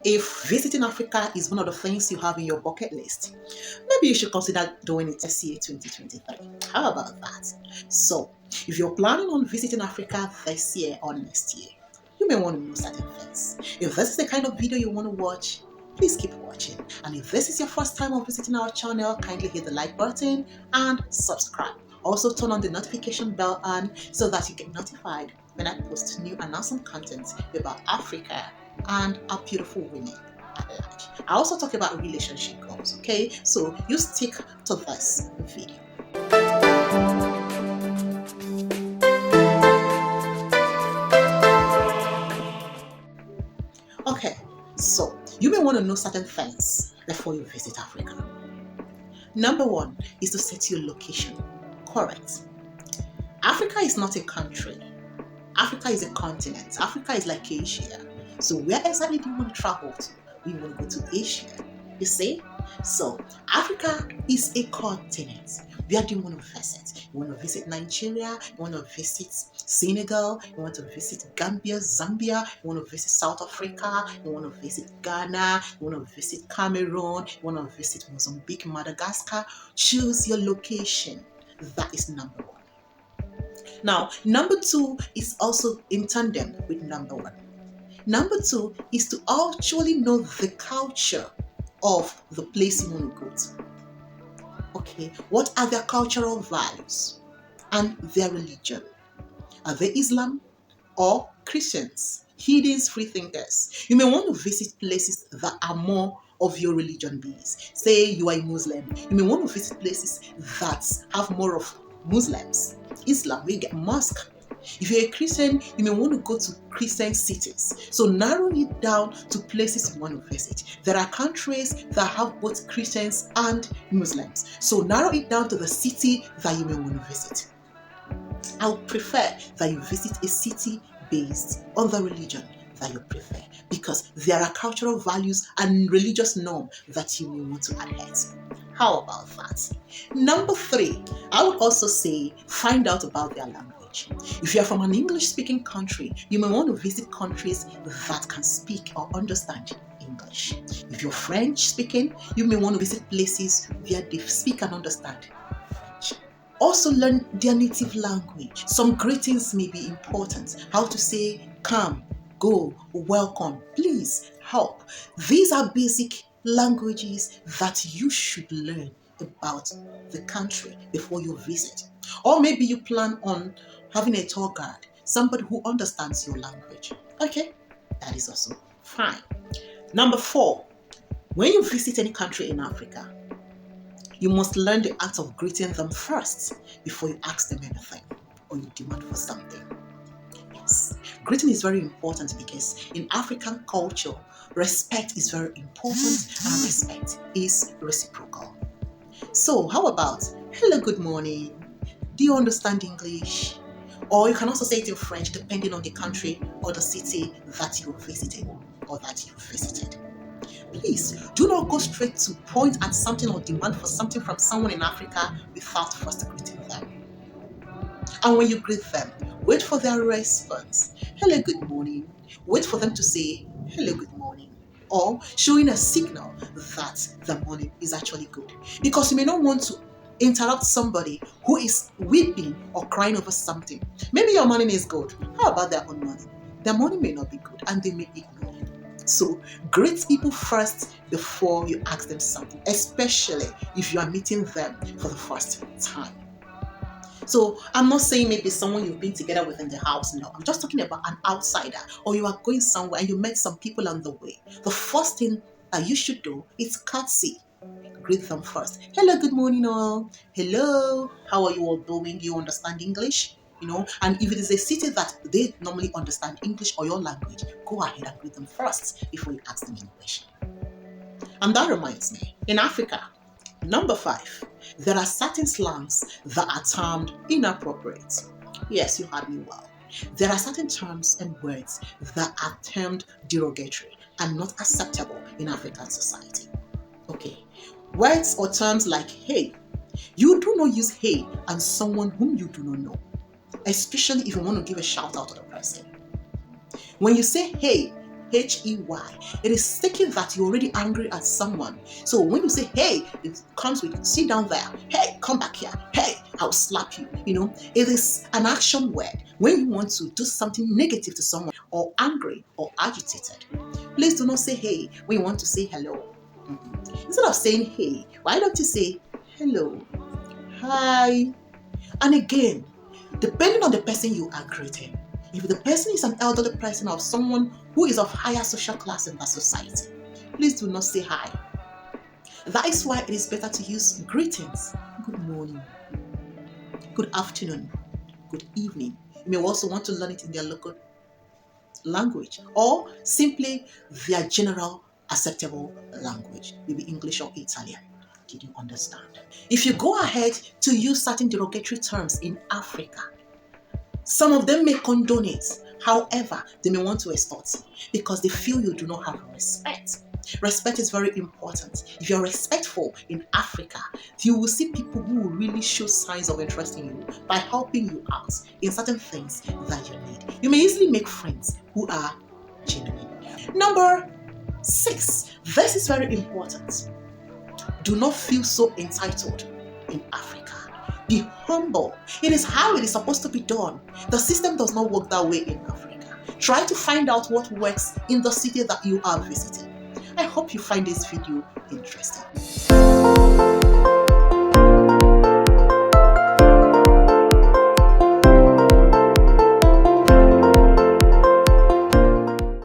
If visiting Africa is one of the things you have in your bucket list, maybe you should consider doing it SCA 2023. How about that? So, if you're planning on visiting Africa this year or next year, you may want to know certain things. If this is the kind of video you want to watch, please keep watching. And if this is your first time of visiting our channel, kindly hit the like button and subscribe. Also turn on the notification bell on so that you get notified when I post new and awesome content about Africa and our beautiful women at large. I also talk about relationship goals, okay? So you stick to this video. Okay, so you may want to know certain things before you visit Africa. Number one is to set your location. Correct. Africa is not a country. Africa is a continent. Africa is like Asia. So where exactly do you want to travel to? We want to go to Asia. You see? So Africa is a continent. Where do you want to visit? You want to visit Nigeria? You want to visit Senegal? You want to visit Gambia, Zambia? You want to visit South Africa? You want to visit Ghana? You want to visit Cameroon? You want to visit Mozambique, Madagascar? Choose your location. That is number one. Now, number two is also in tandem with number one. Number two is to actually know the culture of the place you want to go to. Okay, what are their cultural values and their religion? Are they Islam or Christians? Heathens, free thinkers. You may want to visit places that are more of your religion based. Say you are a Muslim. You may want to visit places that have more of Muslims. Islam, we get mosque. If you're a Christian, you may want to go to Christian cities. So narrow it down to places you want to visit. There are countries that have both Christians and Muslims. So narrow it down to the city that you may want to visit. I would prefer that you visit a city based on the religion that you prefer, because there are cultural values and religious norms that you may want to adhere to. How about that? Number three, I would also say find out about their language. If you are from an English-speaking country, you may want to visit countries that can speak or understand English. If you're French-speaking, you may want to visit places where they speak and understand French. Also learn their native language. Some greetings may be important. How to say come, go, welcome, please, help. These are basic languages that you should learn about the country before you visit. Or maybe you plan on having a tour guide, somebody who understands your language. Okay, that is also fine. Number four, when you visit any country in Africa, you must learn the art of greeting them first before you ask them anything or you demand for something. Yes, greeting is very important because in African culture, respect is very important and respect is reciprocal. So, how about hello, good morning? Do you understand English? Or you can also say it in French depending on the country or the city that you're visiting or that you've visited. Please do not go straight to point at something or demand for something from someone in Africa without first greeting them. And when you greet them, wait for their response. Hello, good morning. Wait for them to say, hello, good morning. Or showing a signal that the morning is actually good. Because you may not want to interrupt somebody who is weeping or crying over something. Maybe your morning is good. How about their own morning? Their morning may not be good and they may ignore you. So greet people first before you ask them something, especially if you are meeting them for the first time. So I'm not saying maybe someone you've been together with in the house. No, I'm just talking about an outsider, or you are going somewhere and you met some people on the way. The first thing that you should do is courtesy. Greet them first. Hello, good morning all. Hello, how are you all doing? Do you understand English? And if it is a city that they normally understand English or your language, go ahead and greet them first before you ask them any question. And that reminds me, in Africa, number five, there are certain slangs that are termed inappropriate. Yes, you heard me well. There are certain terms and words that are termed derogatory and not acceptable in African society. Okay, words or terms like hey. You do not use hey on someone whom you do not know, especially if you want to give a shout out to the person. When you say hey, Hey. It is stating that you're already angry at someone. So when you say hey, it comes with sit down there. Hey, come back here. Hey, I'll slap you. It is an action word when you want to do something negative to someone or angry or agitated. Please do not say hey when you want to say hello. Instead of saying hey, why don't you say hello, hi? And again, depending on the person you are greeting, if the person is an elderly person or someone who is of higher social class in the society, please do not say hi. That is why it is better to use greetings. Good morning, good afternoon, good evening. You may also want to learn it in their local language or simply their general acceptable language, maybe English or Italian. Did you understand? If you go ahead to use certain derogatory terms in Africa, some of them may condone it. However, they may want to extort you because they feel you do not have respect. Respect is very important. If you're respectful in Africa, you will see people who will really show signs of interest in you by helping you out in certain things that you need. You may easily make friends who are genuine. Number 6, this is very important. Do not feel so entitled in Africa. Be humble. It is how it is supposed to be done. The system does not work that way in Africa. Try to find out what works in the city that you are visiting. I hope you find this video interesting.